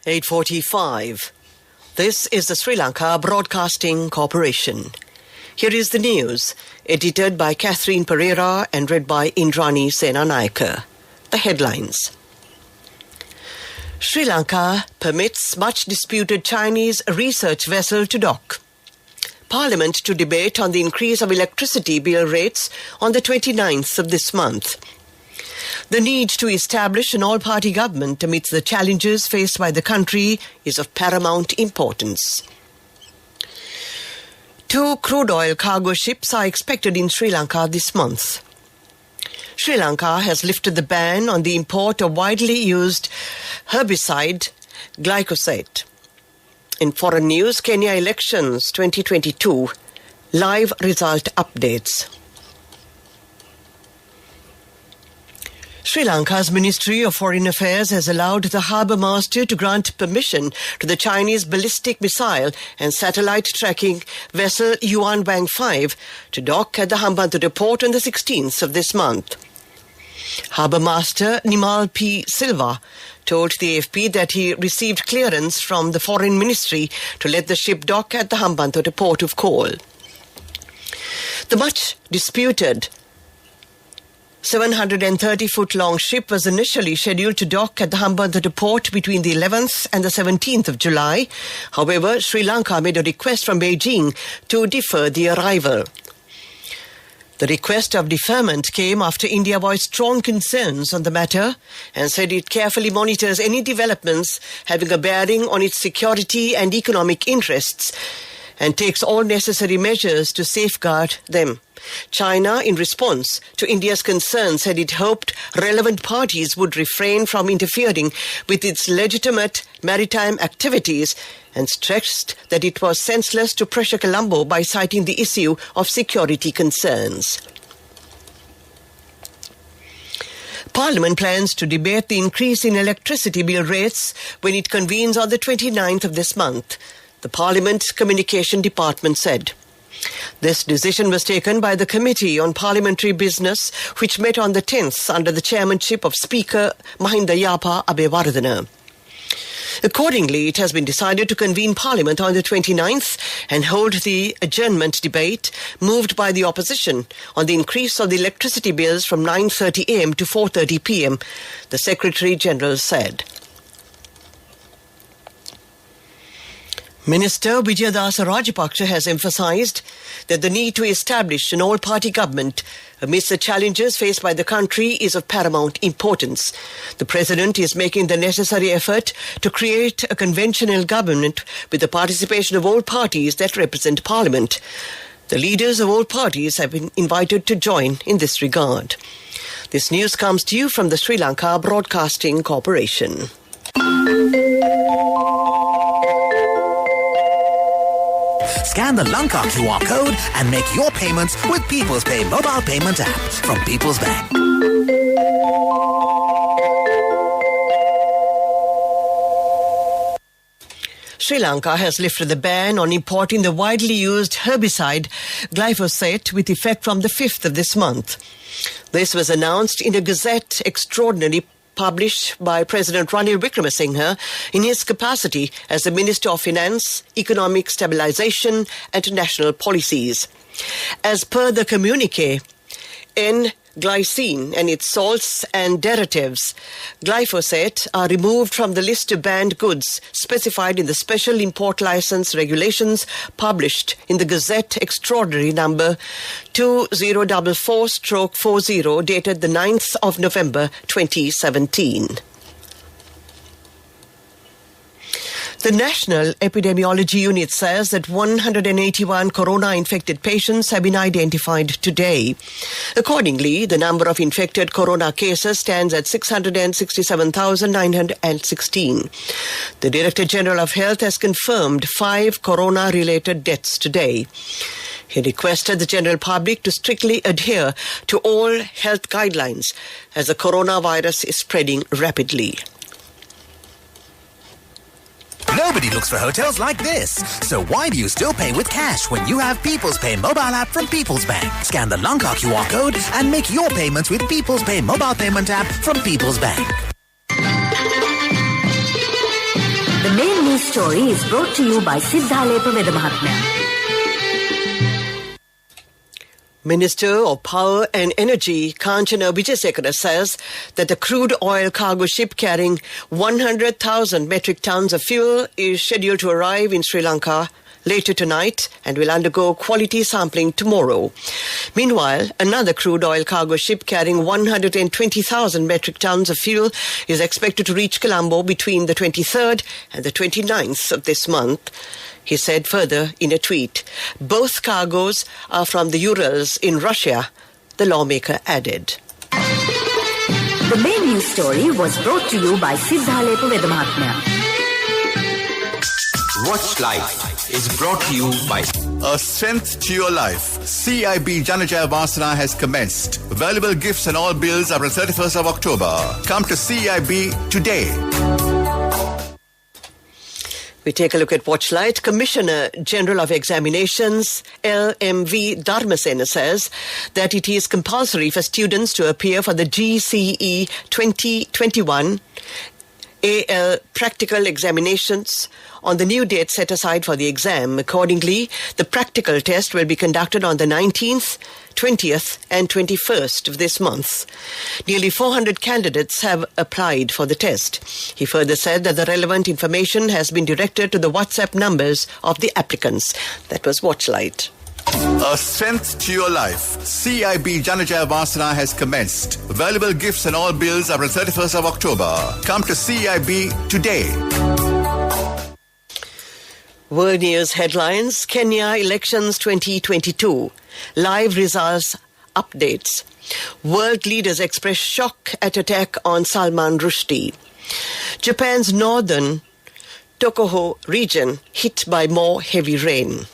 8:45. This is the Sri Lanka Broadcasting Corporation. Here is the news, edited by Catherine Pereira and read by Indrani Senanayake. The headlines. Sri Lanka permits much disputed Chinese research vessel to dock. Parliament to debate on the increase of electricity bill rates on the 29th of this month. The need to establish an all-party government amidst the challenges faced by the country is of paramount importance. 2 crude oil cargo ships are expected in Sri Lanka this month. Sri Lanka has lifted the ban on the import of widely used herbicide glyphosate. In foreign news, Kenya elections 2022, live result updates. Sri Lanka's Ministry of Foreign Affairs has allowed the harbour master to grant permission to the Chinese ballistic missile and satellite tracking vessel Yuan Wang 5 to dock at the Hambantota port on the 16th of this month. Harbour Master Nimal P. Silva told the AFP that he received clearance from the Foreign Ministry to let the ship dock at the Hambantota port of call. The much disputed 730-foot-long ship was initially scheduled to dock at the Hambantota port between the 11th and the 17th of July. However, Sri Lanka made a request from Beijing to defer the arrival. The request of deferment came after India voiced strong concerns on the matter and said it carefully monitors any developments having a bearing on its security and economic interests and takes all necessary measures to safeguard them. China, in response to India's concerns, said it hoped relevant parties would refrain from interfering with its legitimate maritime activities and stressed that it was senseless to pressure Colombo by citing the issue of security concerns. Parliament plans to debate the increase in electricity bill rates when it convenes on the 29th of this month, the Parliament Communication Department said. This decision was taken by the Committee on Parliamentary Business, which met on the 10th under the chairmanship of Speaker Mahinda Yapa Abeyewardena. Accordingly, it has been decided to convene Parliament on the 29th and hold the adjournment debate moved by the opposition on the increase of the electricity bills from 9:30 a.m. to 4:30 p.m., the Secretary-General said. Minister Vijayadasa Rajapaksa has emphasised that the need to establish an all-party government amidst the challenges faced by the country is of paramount importance. The President is making the necessary effort to create a conventional government with the participation of all parties that represent Parliament. The leaders of all parties have been invited to join in this regard. This news comes to you from the Sri Lanka Broadcasting Corporation. Scan the Lanka QR code and make your payments with People's Pay mobile payment app from People's Bank. Sri Lanka has lifted the ban on importing the widely used herbicide glyphosate with effect from the 5th of this month. This was announced in a Gazette Extraordinary published by President Ranil Wickremesinghe in his capacity as the Minister of Finance, Economic Stabilisation and National Policies. As per the communiqué, N-glycine and its salts and derivatives, glyphosate, are removed from the list of banned goods specified in the Special Import Licence Regulations published in the Gazette Extraordinary number 2044/40 dated the 9th of November 2017. The National Epidemiology Unit says that 181 corona-infected patients have been identified today. Accordingly, the number of infected corona cases stands at 667,916. The Director General of Health has confirmed 5 corona-related deaths today. He requested the general public to strictly adhere to all health guidelines as the coronavirus is spreading rapidly. Nobody looks for hotels like this. So why do you still pay with cash when you have People's Pay mobile app from People's Bank? Scan the Lanka QR code and make your payments with People's Pay mobile payment app from People's Bank. The main news story is brought to you by Siddhalepa Vedamahatmya. Minister of Power and Energy Kanchana Wijasekara says that the crude oil cargo ship carrying 100,000 metric tons of fuel is scheduled to arrive in Sri Lanka later tonight and will undergo quality sampling tomorrow. Meanwhile, another crude oil cargo ship carrying 120,000 metric tons of fuel is expected to reach Colombo between the 23rd and the 29th of this month. He said further in a tweet, both cargoes are from the Urals in Russia, the lawmaker added. The main news story was brought to you by Siddhalepa Vedamahatmya. Watch Life is brought to you by A Strength to Your Life. CIB Janajaya Vasana has commenced. Valuable gifts and all bills are on 31st of October. Come to CIB today. We take a look at Watchlight. Commissioner General of Examinations, LMV Dharmasena, says that it is compulsory for students to appear for the GCE 2021 AL practical examinations on the new date set aside for the exam. Accordingly, the practical test will be conducted on the 19th, 20th and 21st of this month. Nearly 400 candidates have applied for the test. He further said that the relevant information has been directed to the WhatsApp numbers of the applicants. That was Watchlight. A Strength to Your Life. CIB Janajaya Vasana has commenced. Valuable gifts and all bills are on 31st of October. Come to CIB today. World News headlines. Kenya elections 2022. Live results updates. World leaders express shock at attack on Salman Rushdie. Japan's northern Tohoku region hit by more heavy rain.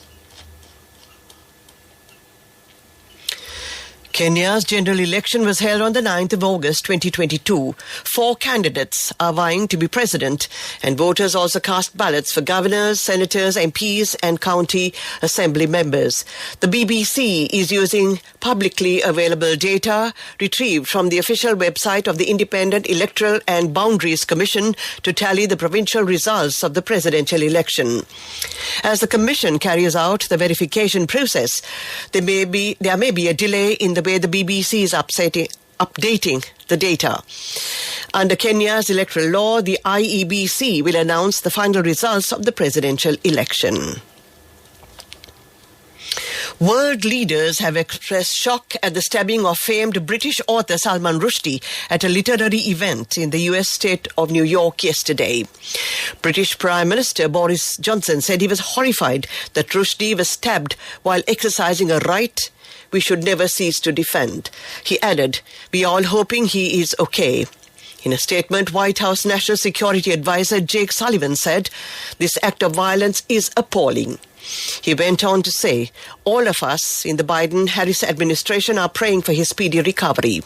Kenya's general election was held on the 9th of August 2022. 4 candidates are vying to be president, and voters also cast ballots for governors, senators, MPs and county assembly members. The BBC is using publicly available data retrieved from the official website of the Independent Electoral and Boundaries Commission to tally the provincial results of the presidential election. As the commission carries out the verification process, there may be a delay in the way the BBC is updating the data. Under Kenya's electoral law, the IEBC will announce the final results of the presidential election. World leaders have expressed shock at the stabbing of famed British author Salman Rushdie at a literary event in the US state of New York yesterday. British Prime Minister Boris Johnson said he was horrified that Rushdie was stabbed while exercising a right we should never cease to defend. He added, "We are all hoping he is okay." In a statement, White House National Security Advisor Jake Sullivan said, "This act of violence is appalling." He went on to say, "All of us in the Biden-Harris administration are praying for his speedy recovery."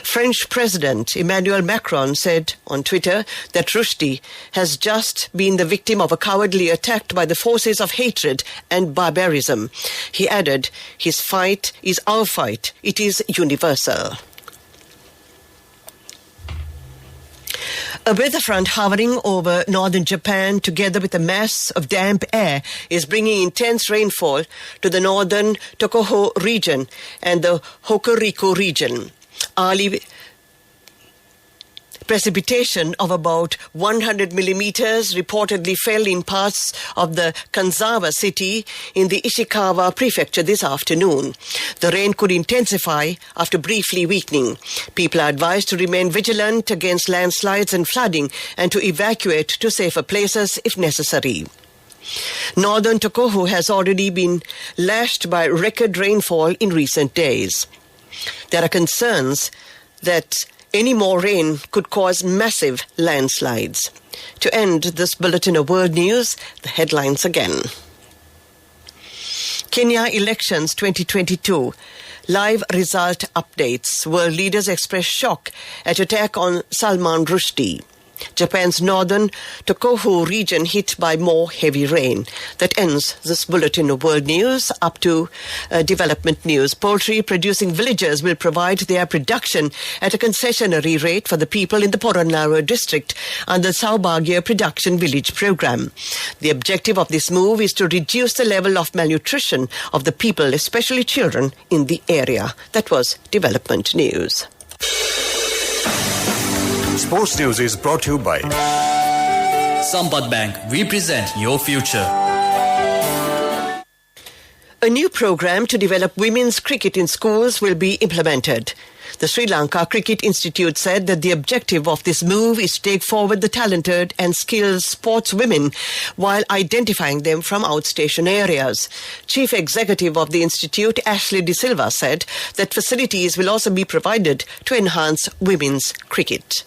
French President Emmanuel Macron said on Twitter that Rushdie has just been the victim of a cowardly attack by the forces of hatred and barbarism. He added, "His fight is our fight. It is universal." A weather front hovering over northern Japan together with a mass of damp air is bringing intense rainfall to the northern Tohoku region and the Hokuriku region. Early precipitation of about 100 millimeters reportedly fell in parts of the Kanzawa city in the Ishikawa prefecture this afternoon. The rain could intensify after briefly weakening. People are advised to remain vigilant against landslides and flooding and to evacuate to safer places if necessary. Northern Tohoku has already been lashed by record rainfall in recent days. There are concerns that any more rain could cause massive landslides. To end this bulletin of world news, the headlines again. Kenya elections 2022. Live result updates. World leaders express shock at attack on Salman Rushdie. Japan's northern Tohoku region hit by more heavy rain. That ends this bulletin of world news. Up to development news. Poultry producing villagers will provide their production at a concessionary rate for the people in the Poronaro district under the Saubagya Production Village program. The objective of this move is to reduce the level of malnutrition of the people, especially children, in the area. That was development news. Sports News is brought to you by Sampath Bank. We present your future. A new program to develop women's cricket in schools will be implemented. The Sri Lanka Cricket Institute said that the objective of this move is to take forward the talented and skilled sportswomen while identifying them from outstation areas. Chief Executive of the Institute, Ashley De Silva, said that facilities will also be provided to enhance women's cricket.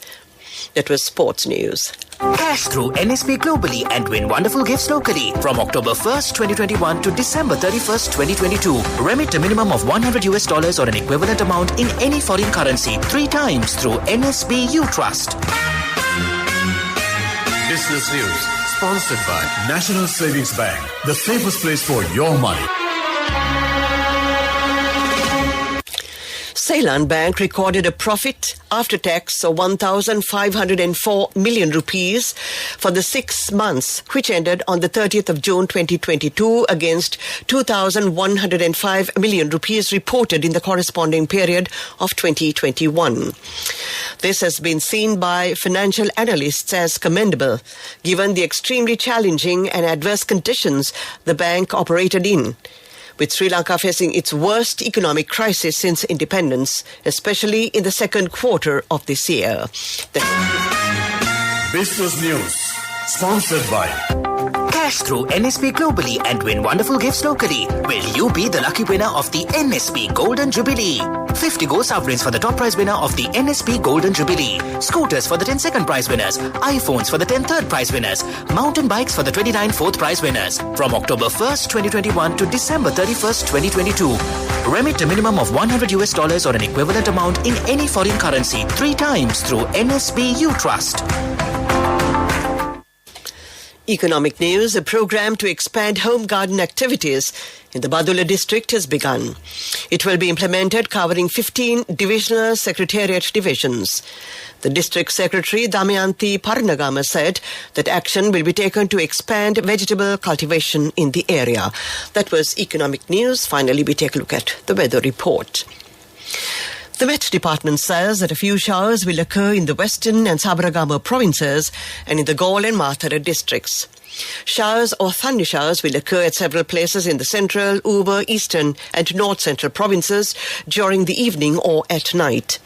That was sports news. Cash through NSB globally and win wonderful gifts locally. From October 1st, 2021 to December 31st, 2022. Remit a minimum of $100 or an equivalent amount in any foreign currency 3 times through NSB U Trust. Business News, sponsored by National Savings Bank, the safest place for your money. Ceylon Bank recorded a profit after tax of 1,504 million rupees for the 6 months, which ended on the 30th of June 2022 against 2,105 million rupees reported in the corresponding period of 2021. This has been seen by financial analysts as commendable, given the extremely challenging and adverse conditions the bank operated in, with Sri Lanka facing its worst economic crisis since independence, especially in the second quarter of this year. Business News, sponsored by Cash through NSB globally and win wonderful gifts locally. Will you be the lucky winner of the NSB Golden Jubilee? 50 gold sovereigns for the top prize winner of the NSB Golden Jubilee. Scooters for the 10 second prize winners. iPhones for the 10 third prize winners. Mountain bikes for the 29 fourth prize winners. From October 1st, 2021 to December 31st, 2022. Remit a minimum of $100 or an equivalent amount in any foreign currency 3 times through NSB U Trust. Economic news, a program to expand home garden activities in the Badula district has begun. It will be implemented covering 15 divisional secretariat divisions. The district secretary, Damayanti Paranagama, said that action will be taken to expand vegetable cultivation in the area. That was economic news. Finally, we take a look at the weather report. The Met Department says that a few showers will occur in the western and Sabaragama provinces and in the Galle and Mathura districts. Showers or thunder showers will occur at several places in the central, Uber, eastern and north central provinces during the evening or at night.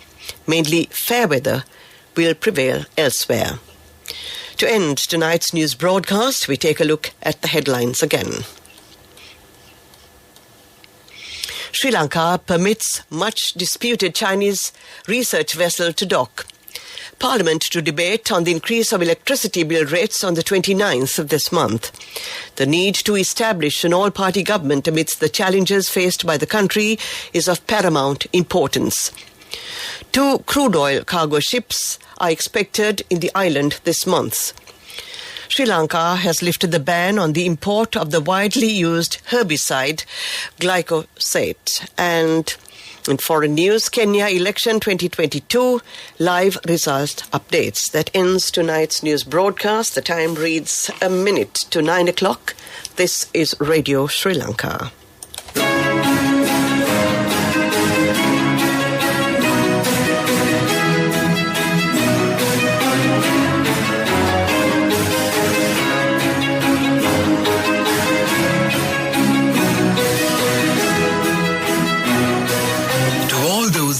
Mainly fair weather will prevail elsewhere. To end tonight's news broadcast, we take a look at the headlines again. Sri Lanka permits much disputed Chinese research vessel to dock. Parliament to debate on the increase of electricity bill rates on the 29th of this month. The need to establish an all-party government amidst the challenges faced by the country is of paramount importance. 2 crude oil cargo ships are expected in the island this month. Sri Lanka has lifted the ban on the import of the widely used herbicide glyphosate. And in foreign news, Kenya election 2022 live result updates. That ends tonight's news broadcast. The time reads a minute to 9 o'clock. This is Radio Sri Lanka.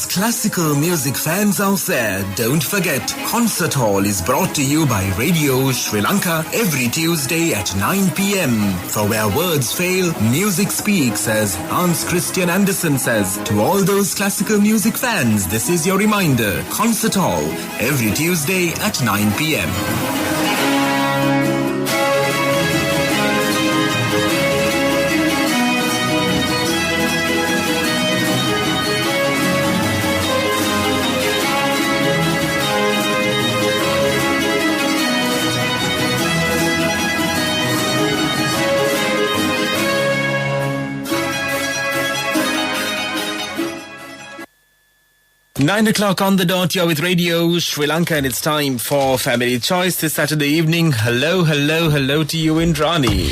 Classical music fans out there, don't forget, Concert Hall is brought to you by Radio Sri Lanka every Tuesday at 9 p.m. For where words fail, music speaks, as Hans Christian Andersen says. To all those classical music fans, this is your reminder. Concert Hall every Tuesday at 9 p.m. 9 o'clock on the dot, you're with Radio Sri Lanka, and it's time for Family Choice this Saturday evening. Hello to you, Indrani.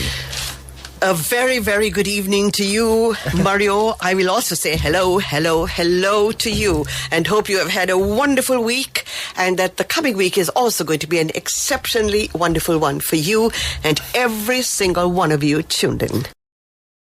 A very, very good evening to you, Mario. I will also say hello to you, and hope you have had a wonderful week, and that the coming week is also going to be an exceptionally wonderful one for you and every single one of you tuned in.